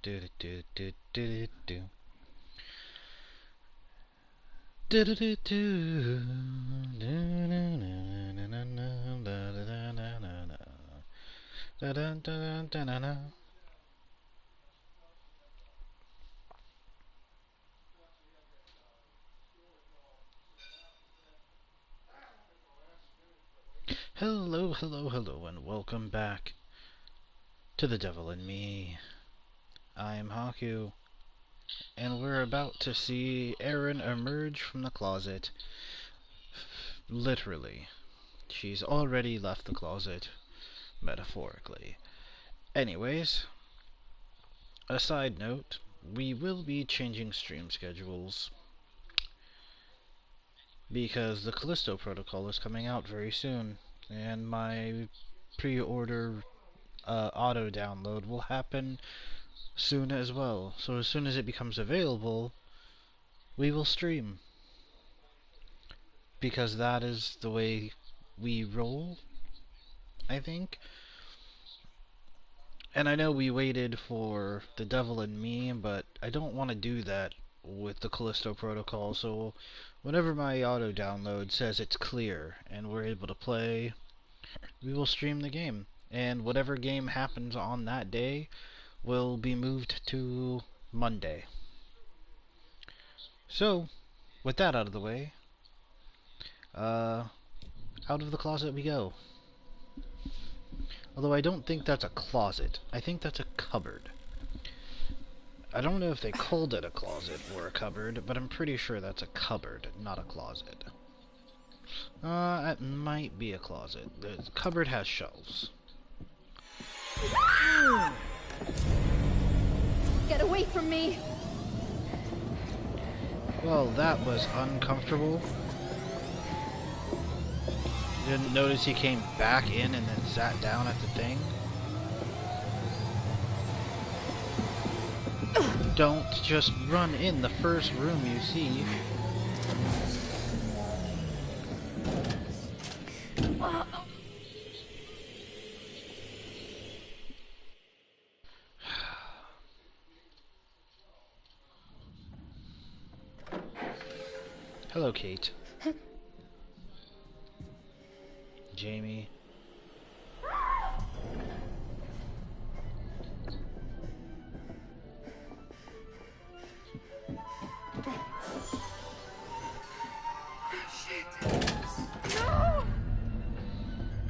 Hello, hello, hello, and welcome back to The Devil in Me. I'm Haku, and we're about to see Erin emerge from the closet. Literally. She's already left the closet, metaphorically. Anyways, a side note, we will be changing stream schedules because the Callisto Protocol is coming out very soon, and my pre-order auto download will happen soon as well. So as soon as it becomes available, we will stream, because that is the way we roll, I think. And I know we waited for The Devil in Me, but I don't want to do that with the Callisto Protocol, so whenever my auto download says it's clear and we're able to play, we will stream the game. And whatever game happens on that day will be moved to Monday. So, with that out of the way, out of the closet we go. Although I don't think that's a closet. I think that's a cupboard. I don't know if they called it a closet or a cupboard, but I'm pretty sure that's a cupboard, not a closet. It might be a closet. The cupboard has shelves. Get away from me! Well, that was uncomfortable. Didn't notice he came back in and then sat down at the thing. Don't just run in the first room you see. Hello, Kate. Jamie. No!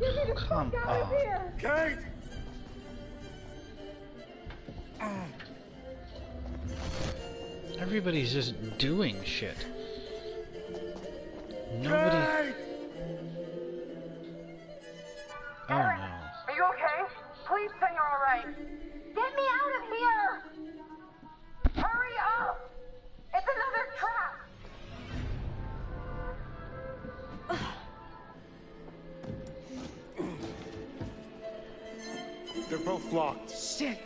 You need to Come get out of on. here! Kate! Everybody's just doing shit. Nobody. Kate! Oh no. Are you okay? Please say you're alright. Get me out of here! Hurry up! It's another trap! They're both locked. Shit!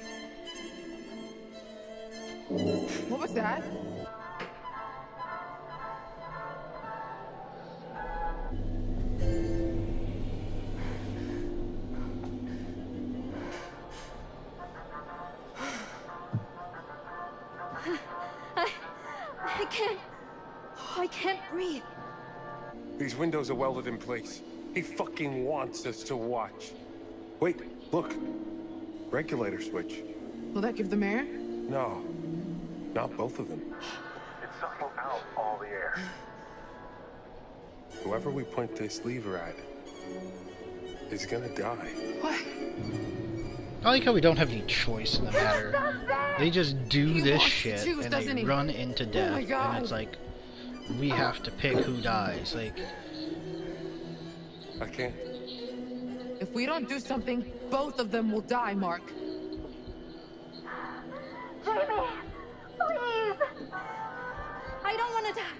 What was that? I can't breathe. These windows are welded in place. He fucking wants us to watch. Wait, look. Regulator switch. Will that give them air? No, not both of them. It's sucking out all the air. Whoever we point this lever at is gonna die. What? I like how we don't have any choice in the matter. They just do He this wants to shit choose, and doesn't they he? run into death, my God. and it's like we have to pick who dies. Like, I can't. If we don't do something, both of them will die, Mark. Jamie! Please! I don't want to die.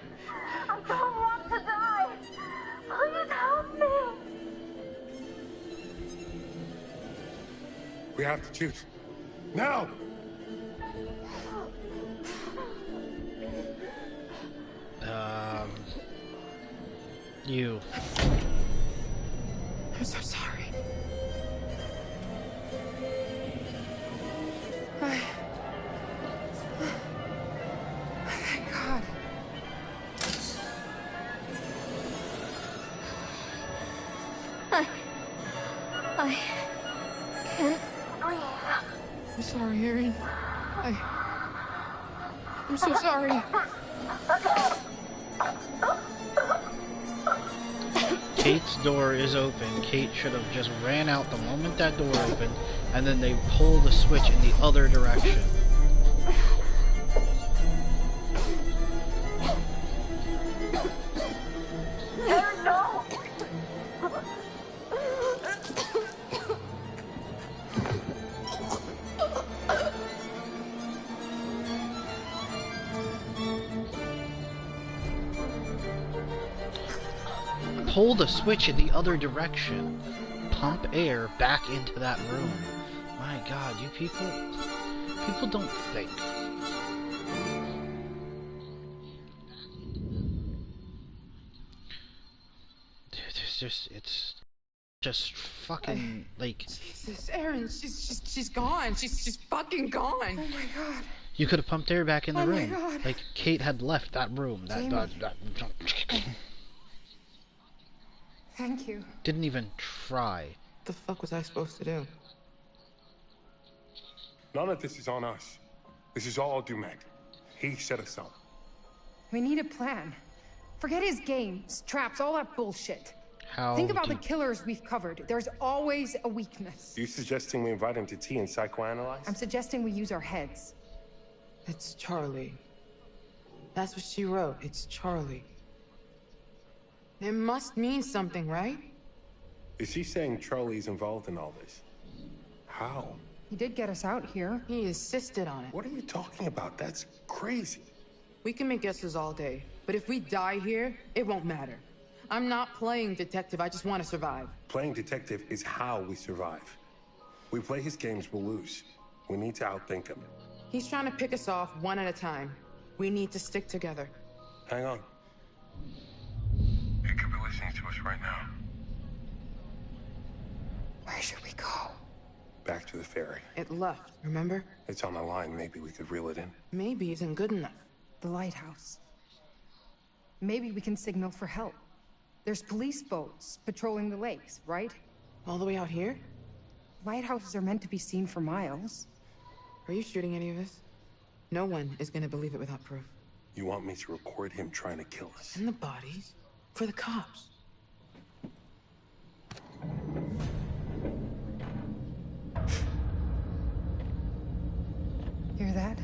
I don't want to die. Please help me. We have to choose. Now! you. I'm so sorry. sorry, Aaron. I'm so sorry. Kate's door is open. Kate should have just ran out the moment that door opened, and then they pull the switch in the other direction. Aaron, no! Pull the switch in the other direction. Pump air back into that room. My God, you people don't think. It's just fucking like. Jesus, Aaron, she's gone. She's fucking gone. Oh my god. You could have pumped air back in the Oh my room. God. Like Kate had left that room. Thank you. Didn't even try. What the fuck was I supposed to do? None of this is on us. This is all Dumet. He set us up. We need a plan. Forget his games, traps, all that bullshit. How Think about do the killers we've covered. There's always a weakness. You suggesting we invite him to tea and psychoanalyze? I'm suggesting we use our heads. It's Charlie. That's what she wrote. It's Charlie. It must mean something, right? Is he saying Charlie's involved in all this? How? He did get us out here. He insisted on it. What are you talking about? That's crazy. We can make guesses all day, but if we die here, it won't matter. I'm not playing detective, I just want to survive. Playing detective is how we survive. We play his games, we'll lose. We need to outthink him. He's trying to pick us off one at a time. We need to stick together. Hang on. He could be listening to us right now. Where should we go? Back to the ferry. It left, remember? It's on the line. Maybe we could reel it in. Maybe isn't good enough. The lighthouse. Maybe we can signal for help. There's police boats patrolling the lakes, right? All the way out here? Lighthouses are meant to be seen for miles. Are you shooting any of this? No one is gonna believe it without proof. You want me to record him trying to kill us? And the bodies? For the cops. Hear that?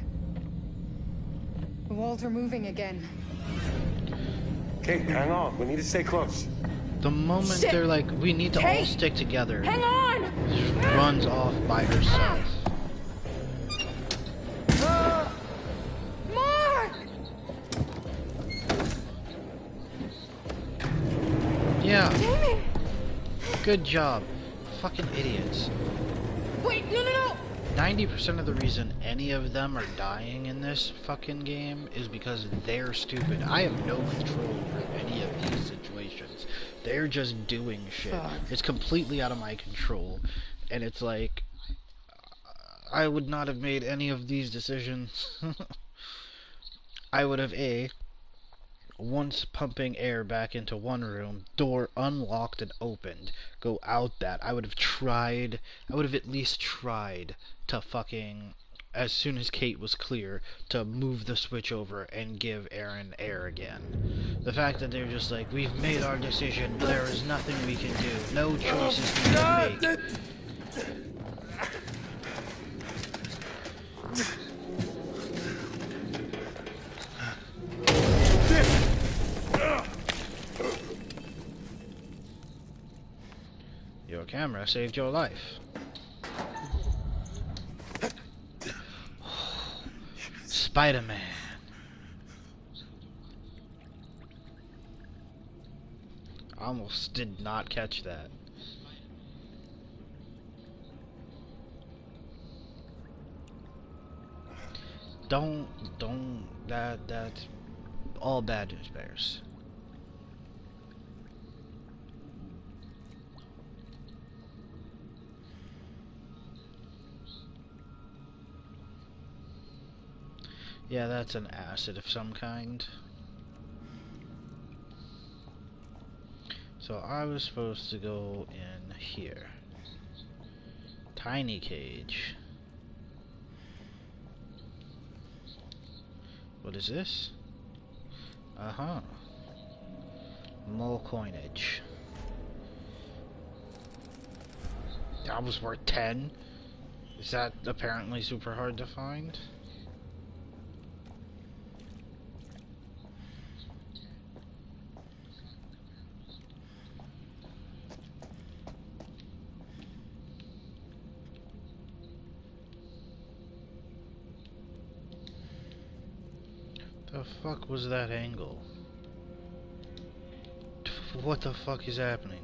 The walls are moving again. Kate, hang on. We need to stay close. The moment Shit. they're like, we need to all Kate! stick together, Hang on! just runs off by herself. Mark! Yeah, Damon! good job. Fucking idiots. Wait, no, no, no! 90% of the reason any of them are dying in this fucking game is because they're stupid. I have no control over any of these situations. They're just doing shit. Fuck. It's completely out of my control. And it's like, I would not have made any of these decisions. I would have once pumping air back into one room, door unlocked and opened, go out that. I would have at least tried to fucking, as soon as Kate was clear, to move the switch over and give Aaron air again. The fact that they're just like, we've made our decision, there is nothing we can do, no choices we can make. Your camera saved your life. Spider-Man. I almost did not catch that. That's all bad news bears. Yeah, that's an acid of some kind. So I was supposed to go in here. Tiny cage. What is this? Uh-huh. More coinage. That was worth 10? Is that apparently super hard to find? The fuck was that angle? What the fuck is happening?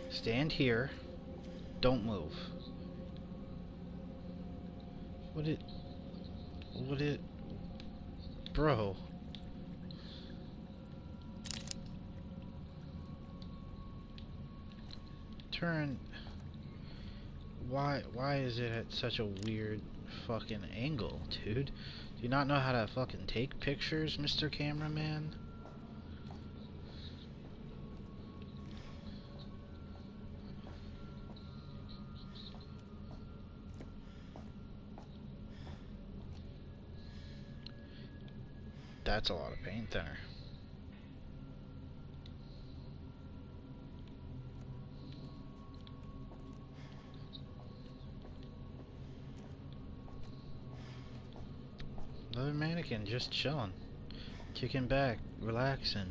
Stand here. Don't move. What it... What it... Bro. Turn... Why is it at such a weird fucking angle, dude? Do you not know how to fucking take pictures, Mr. Cameraman? That's a lot of paint thinner. Another mannequin just chilling. Kicking back, relaxing.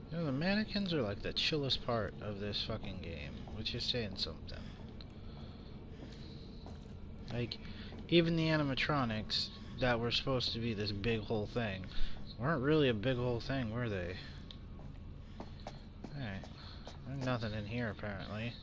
You know, the mannequins are like the chillest part of this fucking game, which is saying something. Like, even the animatronics that were supposed to be this big whole thing weren't really a big whole thing, were they? Alright. There's nothing in here, apparently.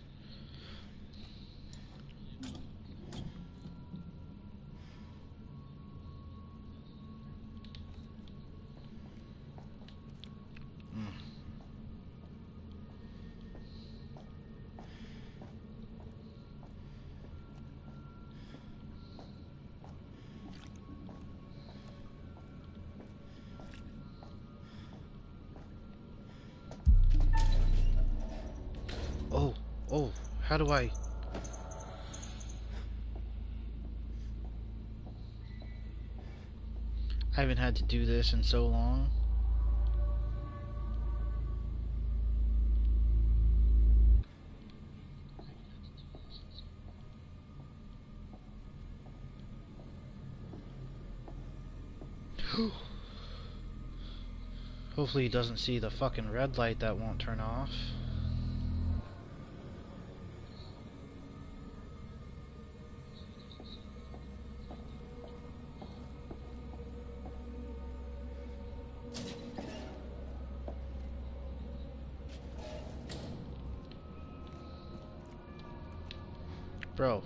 Oh, how do I... I haven't had to do this in so long. Hopefully he doesn't see the fucking red light that won't turn off. Bro.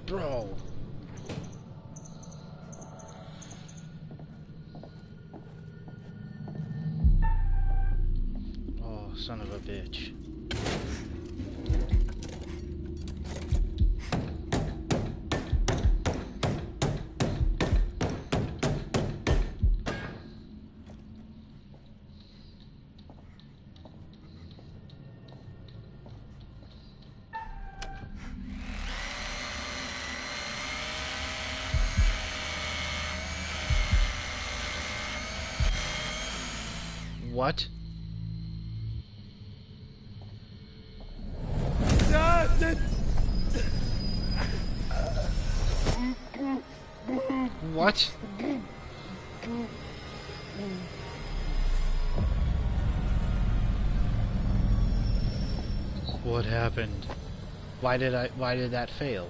Bro. Oh, son of a bitch. What? What? What happened? Why did that fail?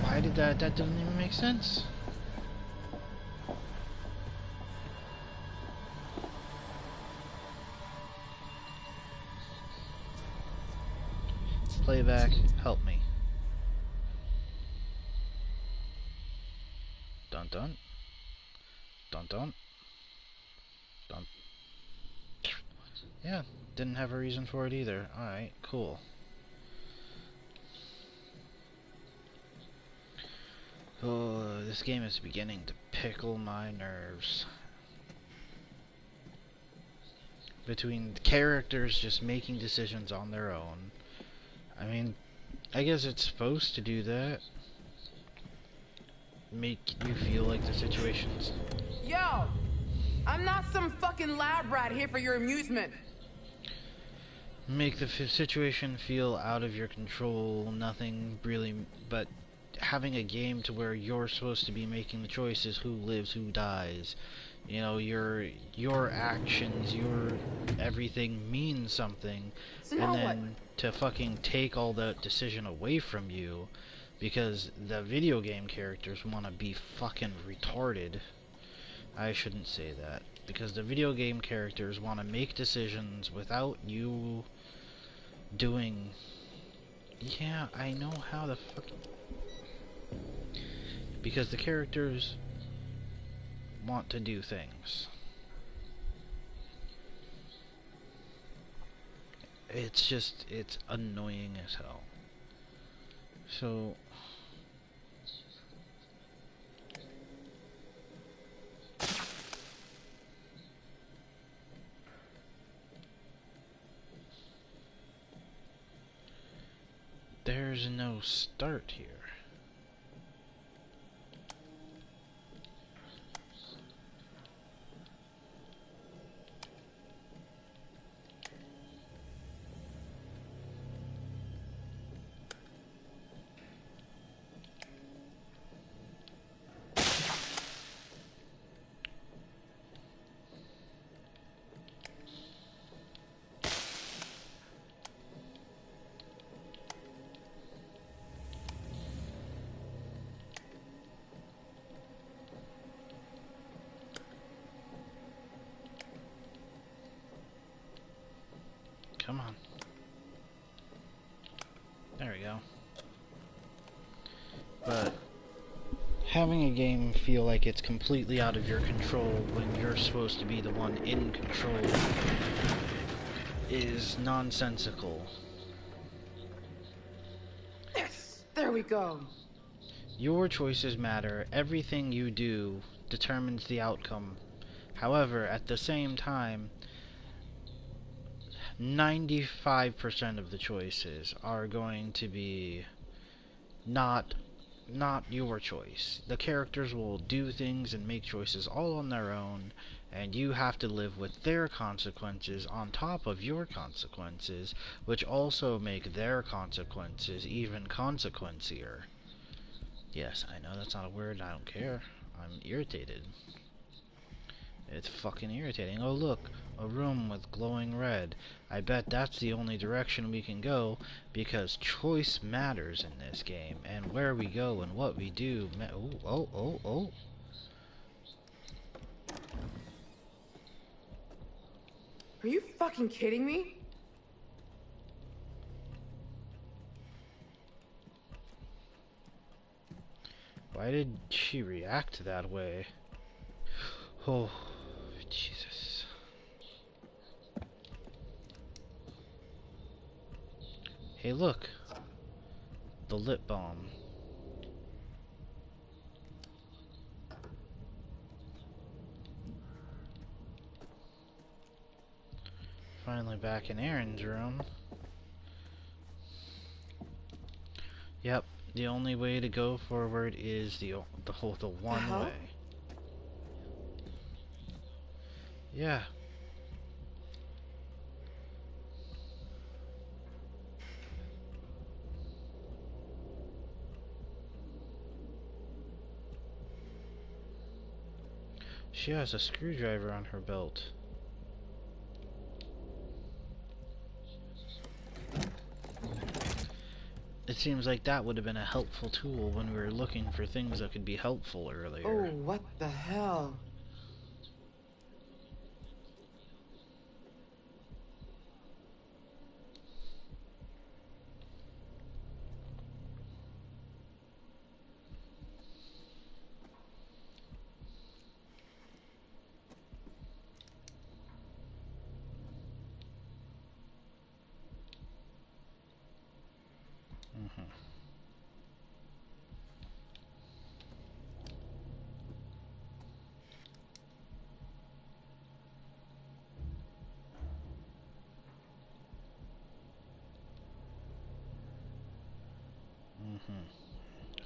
Why did that doesn't even make sense. Playback, help me. Dun dun. Dun dun. Dun. Yeah, didn't have a reason for it either. Alright, cool. Oh, this game is beginning to pickle my nerves. Between the characters just making decisions on their own. I mean, I guess it's supposed to do that. Make you feel like the situation's... Yo! I'm not some fucking lab rat here for your amusement. Make the situation feel out of your control, nothing really, but having a game to where you're supposed to be making the choices, who lives, who dies, you know, your actions, your everything means something, So and now what? then to fucking take all that decision away from you because the video game characters want to be fucking retarded. I shouldn't say that, because the video game characters want to make decisions without you doing... Yeah, I know how the fuck... Because the characters want to do things. It's just, it's annoying as hell. So... There's no start here. Come on. There we go. But having a game feel like it's completely out of your control when you're supposed to be the one in control is nonsensical. Yes! There we go. Your choices matter. Everything you do determines the outcome. However, at the same time, 95% of the choices are going to be not your choice. The characters will do things and make choices all on their own, and you have to live with their consequences on top of your consequences, which also make their consequences even consequencier. Yes, I know that's not a word, I don't care. I'm irritated. It's fucking irritating. Oh look, a room with glowing red. I bet that's the only direction we can go, because choice matters in this game, and where we go and what we do oh. Are you fucking kidding me? Why did she react that way? Oh, Jesus. Hey look, the lip balm. Finally back in Aaron's room. Yep, the only way to go forward is the one hell? way. Yeah. She has a screwdriver on her belt. It seems like that would have been a helpful tool when we were looking for things that could be helpful earlier. Oh, what the hell?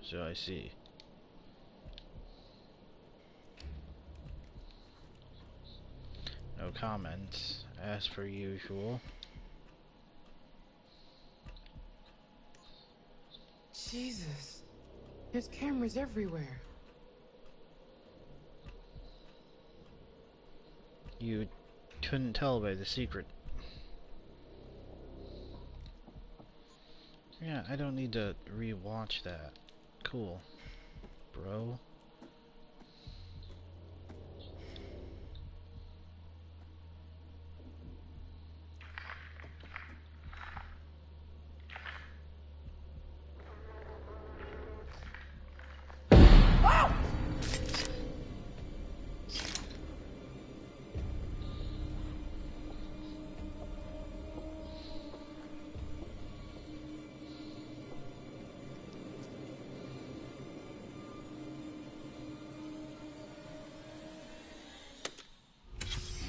So I see. No comments, as per usual. Jesus. There's cameras everywhere. You couldn't tell by the secret. Yeah, I don't need to re-watch that. Cool, bro.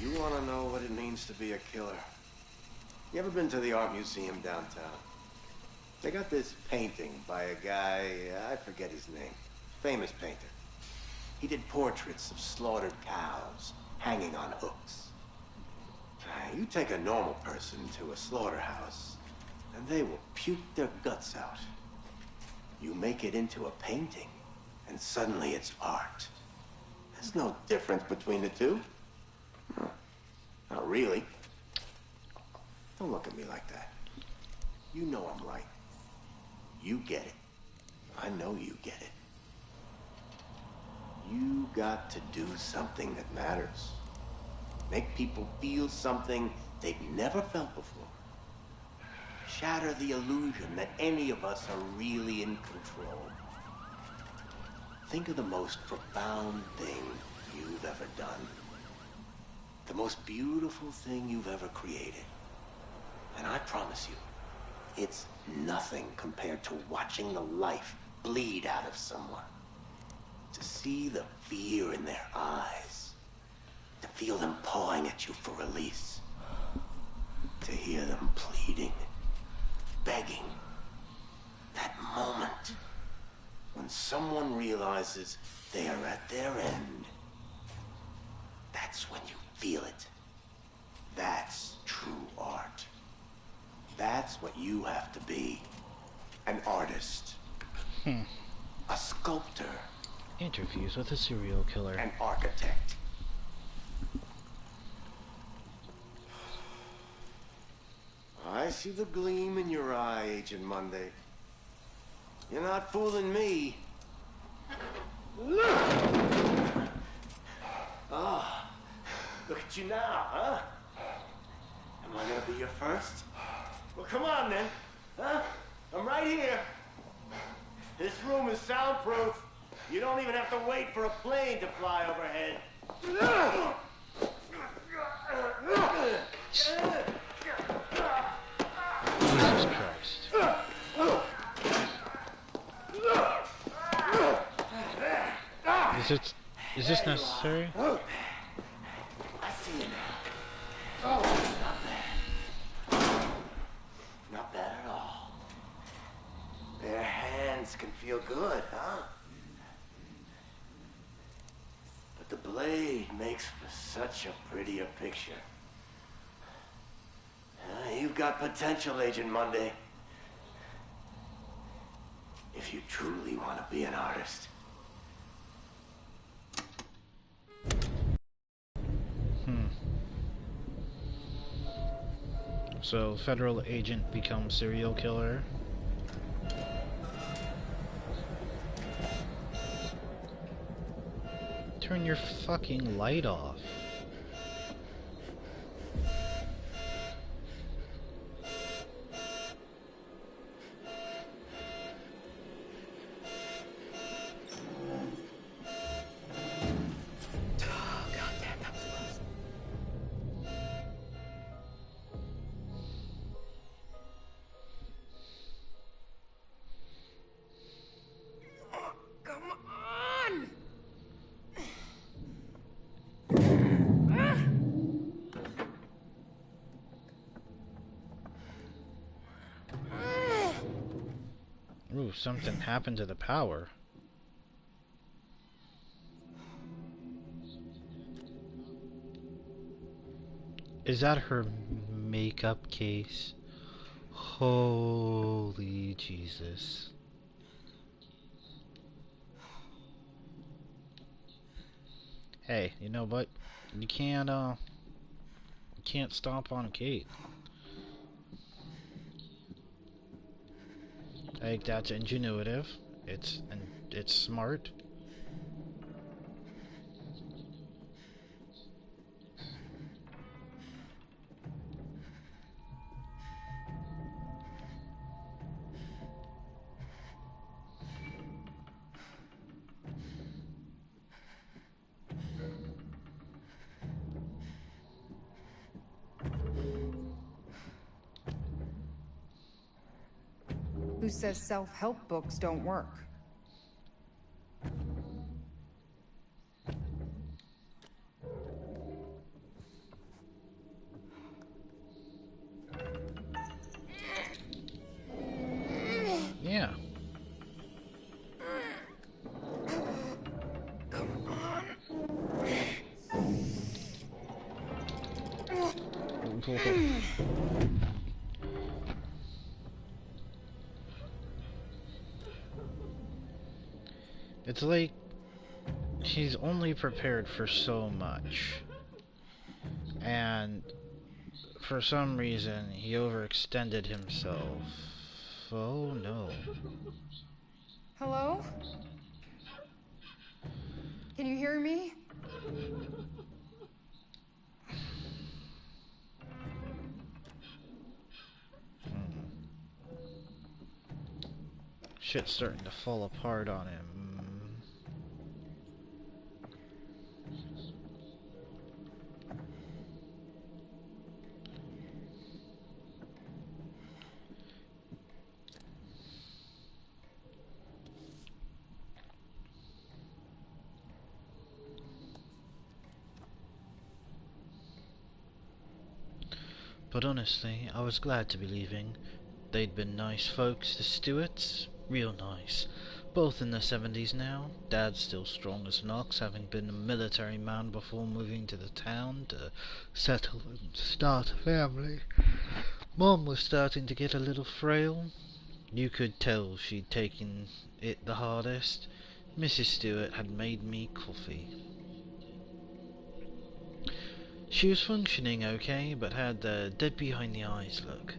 You want to know what it means to be a killer? You ever been to the art museum downtown? They got this painting by a guy, I forget his name. Famous painter. He did portraits of slaughtered cows hanging on hooks. You take a normal person to a slaughterhouse, and they will puke their guts out. You make it into a painting, and suddenly it's art. There's no difference between the two. No, not really. Don't look at me like that. You know I'm right. You get it. I know you get it. You got to do something that matters. Make people feel something they've never felt before. Shatter the illusion that any of us are really in control. Think of the most profound thing you've ever done. The most beautiful thing you've ever created. And I promise you, it's nothing compared to watching the life bleed out of someone. To see the fear in their eyes. To feel them pawing at you for release. To hear them pleading, begging. That moment when someone realizes they are at their end. That's when you feel it. That's true art. That's what you have to be. An artist. A sculptor. Interviews with a serial killer. An architect. I see the gleam in your eye, Agent Monday. You're not fooling me. Ah, look at you now, huh? Am I gonna be your first? Well, come on then, huh? I'm right here. This room is soundproof. You don't even have to wait for a plane to fly overhead. Jesus Christ. Is this necessary? I see you now. Oh, not bad. Not bad at all. Their hands can feel good, huh? But the blade makes for such a prettier picture. You've got potential, Agent Monday. If you truly want to be an artist. So, federal agent becomes serial killer. Turn your fucking light off. Come on! Ooh, something happened to the power. Is that her makeup case? Holy Jesus. Hey, you know what? You can't stomp on Kate. I think that's ingenuitive. It's smart. Who says self-help books don't work? Yeah. It's like he's only prepared for so much. And for some reason, he overextended himself. Oh no. Hello? Can you hear me? Shit's starting to fall apart on him. But honestly, I was glad to be leaving. They'd been nice folks, the Stewarts. Real nice. Both in their 70s now. Dad's still strong as an ox, having been a military man before moving to the town to settle and start a family. Mom was starting to get a little frail. You could tell she'd taken it the hardest. Mrs. Stewart had made me coffee. She was functioning okay, but had the dead behind the eyes look.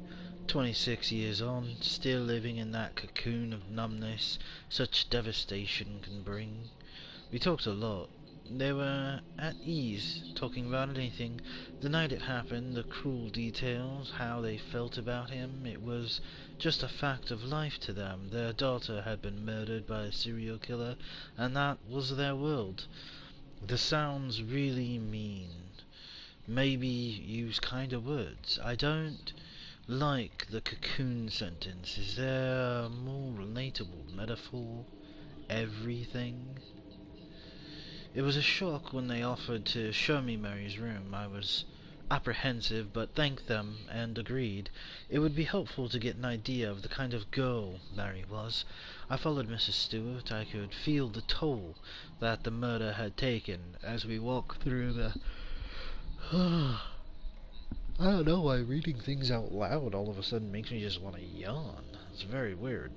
26 years on, still living in that cocoon of numbness such devastation can bring. We talked a lot. They were at ease, talking about anything. The night it happened, the cruel details, how they felt about him, it was just a fact of life to them. Their daughter had been murdered by a serial killer, and that was their world. This sounds really mean. Maybe use kinder words. I don't like the cocoon sentence. Is there a more relatable metaphor? Everything? It was a shock when they offered to show me Mary's room. I was apprehensive, but thanked them and agreed. It would be helpful to get an idea of the kind of girl Mary was. I followed Mrs. Stewart. I could feel the toll that the murder had taken as we walked through the I don't know why reading things out loud all of a sudden makes me just want to yawn. It's very weird.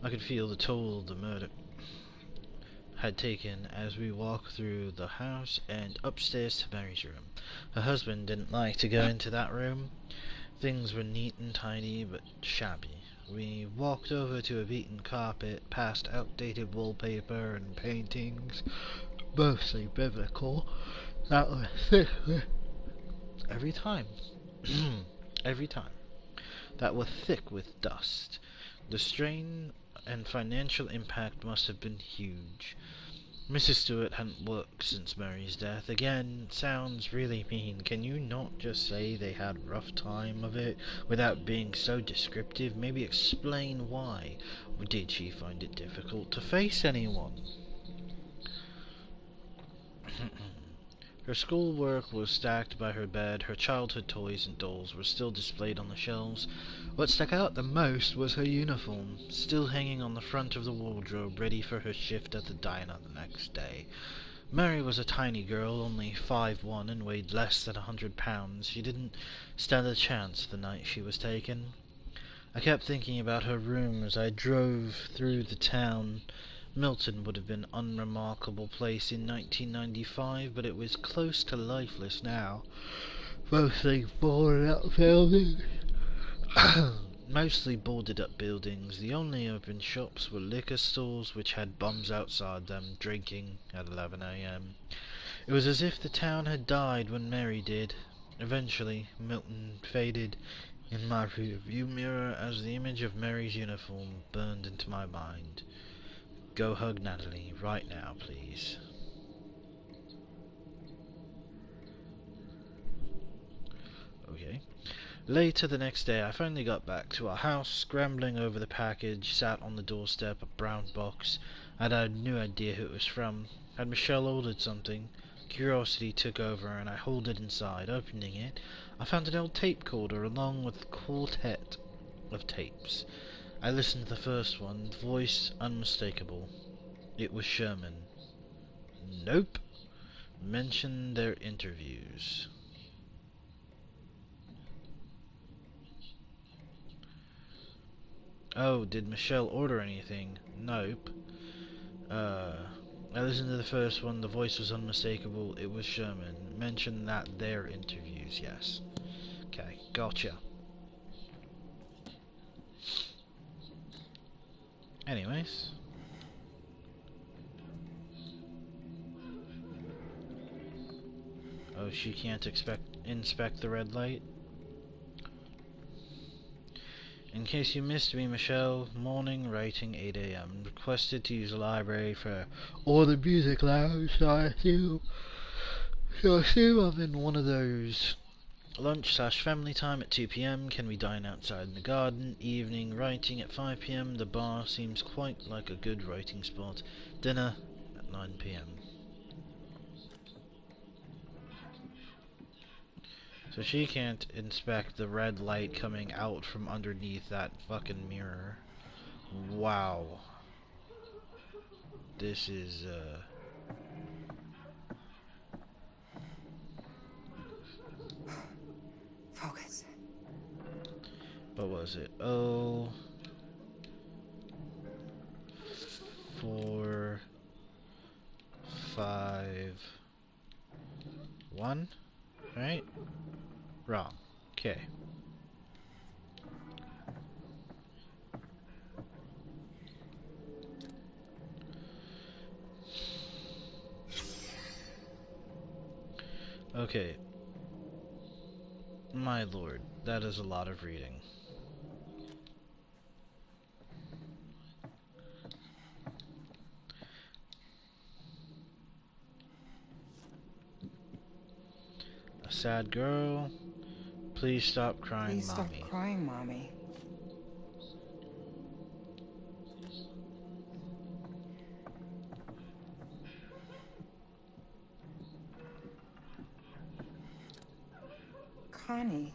I could feel the toll the murder had taken as we walked through the house and upstairs to Mary's room. Her husband didn't like to go into that room. Things were neat and tidy, but shabby. We walked over to a beaten carpet, past outdated wallpaper and paintings, mostly biblical. That was thick every time. Every time. That were thick with dust. The strain and financial impact must have been huge. Mrs. Stewart hadn't worked since Mary's death. Again, sounds really mean. Can you not just say they had a rough time of it without being so descriptive? Maybe explain why. Or did she find it difficult to face anyone? Her schoolwork was stacked by her bed, her childhood toys and dolls were still displayed on the shelves. What stuck out the most was her uniform, still hanging on the front of the wardrobe, ready for her shift at the diner the next day. Mary was a tiny girl, only 5'1", and weighed less than 100 pounds. She didn't stand a chance the night she was taken. I kept thinking about her room as I drove through the town. Milton would have been an unremarkable place in 1995, but it was close to lifeless now. Mostly boarded up buildings. Mostly boarded up buildings. The only open shops were liquor stores which had bums outside them, drinking at 11 a.m. It was as if the town had died when Mary did. Eventually, Milton faded in my rearview mirror as the image of Mary's uniform burned into my mind. Go hug Natalie right now, please. Okay. Later the next day, I finally got back to our house, scrambling over the package, sat on the doorstep, a brown box. I had no idea who it was from. Had Michelle ordered something? Curiosity took over, and I hauled it inside. Opening it, I found an old tape recorder along with a quartet of tapes. I listened to the first one, voice unmistakable. It was Sherman. Nope. Mention their interviews. Oh, did Michelle order anything? Nope. I listened to the first one, the voice was unmistakable, it was Sherman. Mention that their interviews, yes. Okay, gotcha. Anyways. Oh, she can't inspect the red light? In case you missed me, Michelle, morning writing 8 a.m. Requested to use the library for all the music lounge, so I assume I'm in one of those. Lunch/family time at 2 p.m. Can we dine outside in the garden? Evening writing at 5 p.m. The bar seems quite like a good writing spot. Dinner at 9 p.m. So she can't inspect the red light coming out from underneath that fucking mirror. Wow. This is, Focus. what was it? Oh, 4, 5, 1, right? Wrong. Okay. Okay. My lord, that is a lot of reading. A sad girl. Please stop crying, Please stop mommy. crying, Mommy. Connie.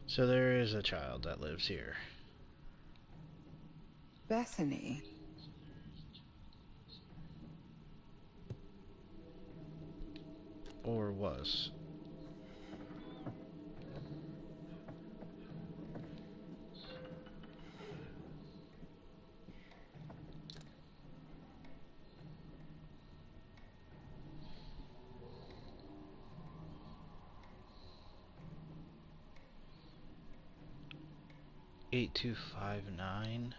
So there is a child that lives here. Bethany. Or was. Eight two five nine.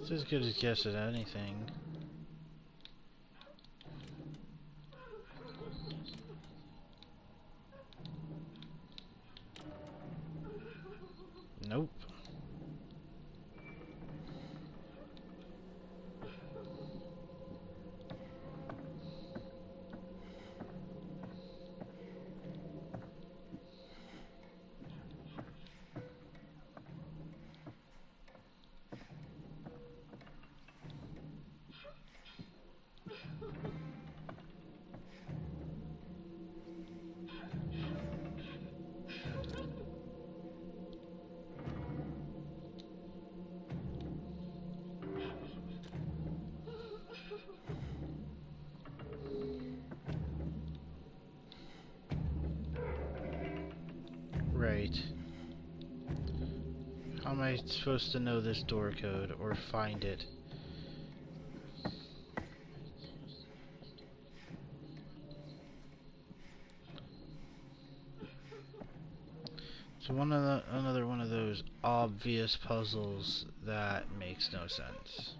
It's as good a guess as anything. Alright. How am I supposed to know this door code or find it? So another one of those obvious puzzles that makes no sense.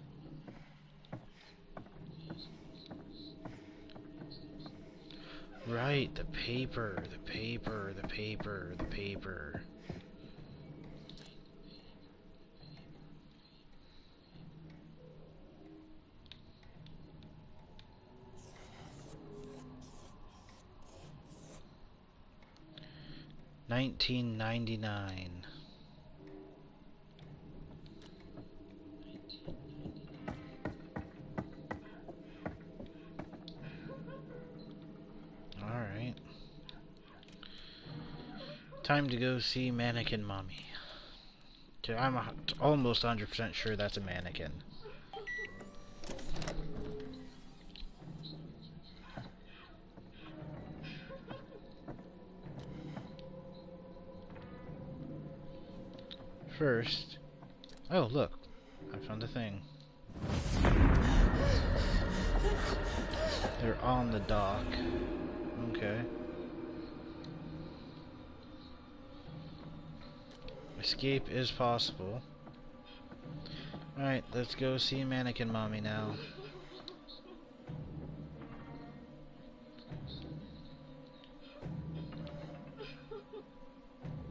Right, the paper, the paper, the paper, the paper. $19.99. Alright. Time to go see Mannequin Mommy. I'm almost 100% sure that's a mannequin. First... Oh, look. I found a thing. They're on the dock. Okay. Escape is possible. Alright, let's go see Mannequin Mommy now.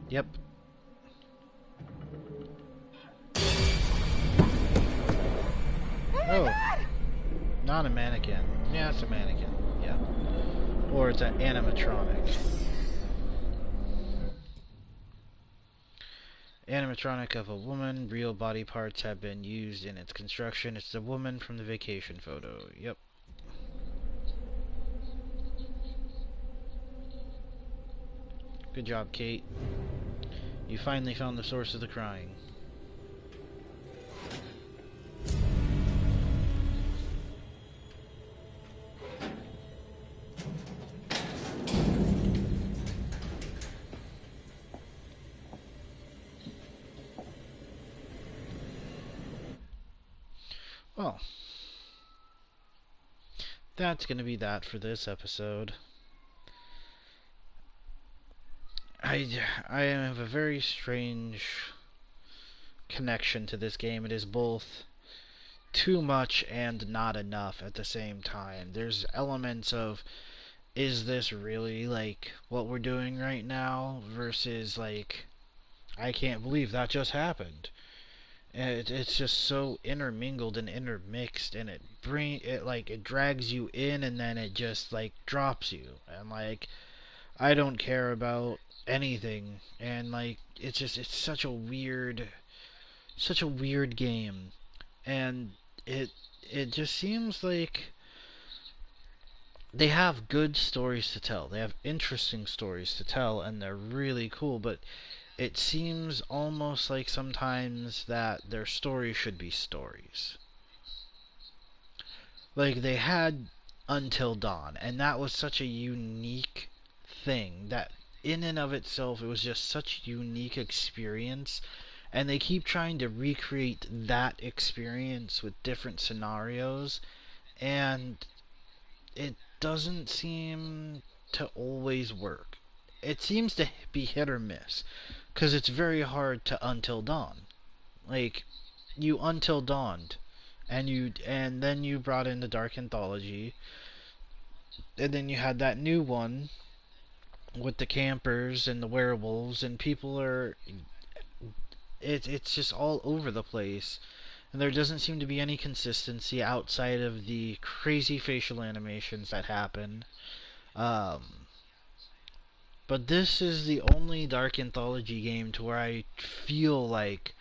Yep. Oh! Not a mannequin. Yeah, it's a mannequin. Yeah. Or it's an animatronic. Animatronic of a woman. Real body parts have been used in its construction. It's the woman from the vacation photo. Yep. Good job, Kate. You finally found the source of the crying. Well, that's gonna be that for this episode. I have a very strange connection to this game. It is both too much and not enough at the same time. There's elements of, is this really like what we're doing right now, versus like, I can't believe that just happened. And it's just so intermingled and intermixed, and it drags you in, and then it just like drops you, and like I don't care about anything, and like it's such a weird game, and it just seems like they have good stories to tell. They have interesting stories to tell, and they're really cool, but it seems almost like sometimes that their stories should be stories. Like, they had Until Dawn, and that was such a unique thing that in and of itself it was just such a unique experience, and they keep trying to recreate that experience with different scenarios, and it doesn't seem to always work. It seems to be hit or miss, because it's very hard to Until Dawn. Like, you Until Dawned, and then you brought in the Dark Anthology, and then you had that new one with the campers and the werewolves, and people are it's just all over the place, and there doesn't seem to be any consistency outside of the crazy facial animations that happen. Um, but this is the only Dark Anthology game to where I feel like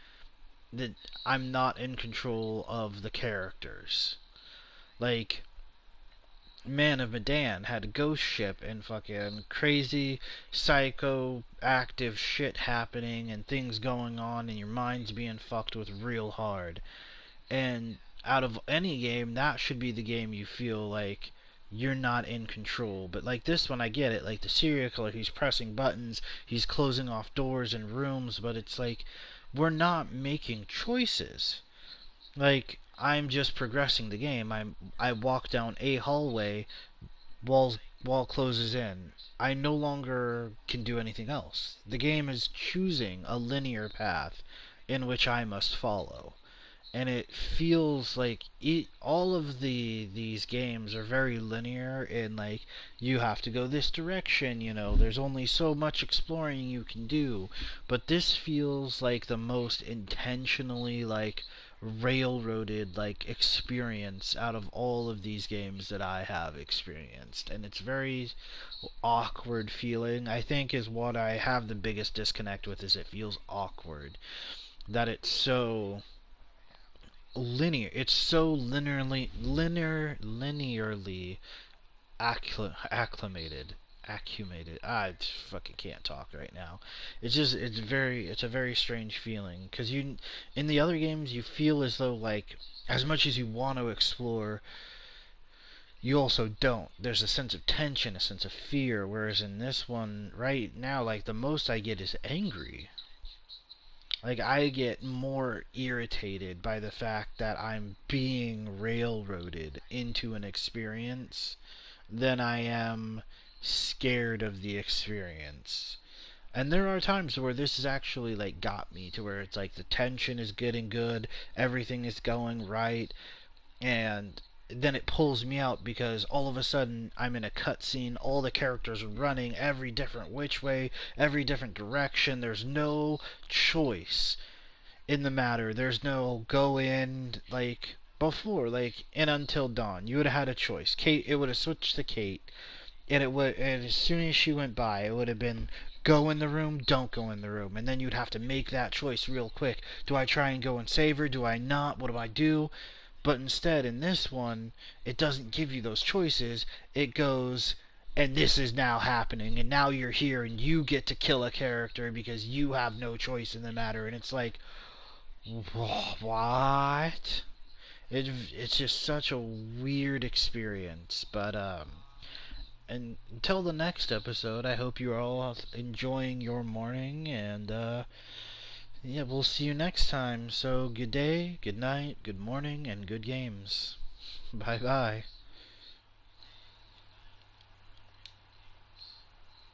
that I'm not in control of the characters. Like, Man of Medan had a ghost ship and fucking crazy, psycho, active shit happening and things going on, and your mind's being fucked with real hard. And out of any game, that should be the game you feel like you're not in control. But like this one, I get it. Like the serial killer, he's pressing buttons, he's closing off doors and rooms, but it's like we're not making choices. Like I'm just progressing the game. I walk down a hallway, wall closes in. I no longer can do anything else. The game is choosing a linear path in which I must follow, and it feels like all of these games are very linear in like you have to go this direction, there's only so much exploring you can do. But this feels like the most intentionally like railroaded like experience out of all of these games that I have experienced, and it's very awkward feeling, I think, is what I have the biggest disconnect with. Is it feels awkward that it's so linear. It's so linearly acclimated. Acclimated. I fucking can't talk right now. It's a very strange feeling because in the other games you feel as though like as much as you want to explore, you also don't. There's a sense of tension, a sense of fear, whereas in this one right now, like the most I get is angry. Like, I get more irritated by the fact that I'm being railroaded into an experience than I am scared of the experience. And there are times where this has actually, like, got me to where it's like the tension is getting good, everything is going right, and then it pulls me out because all of a sudden I'm in a cutscene, all the characters are running every different which way, every different direction. There's no choice in the matter. There's no go in like before, like in Until Dawn. You would have had a choice. Kate, it would have switched to Kate, and as soon as she went by, it would have been go in the room, don't go in the room, and then you'd have to make that choice real quick. Do I try and go and save her? Do I not? What do I do? But instead, in this one, it doesn't give you those choices. It goes, and this is now happening, and now you're here, and you get to kill a character because you have no choice in the matter. And it's like, what? It's just such a weird experience. But and until the next episode, I hope you're all enjoying your morning, and yeah, we'll see you next time. So good day, good night, good morning, and good games. Bye bye.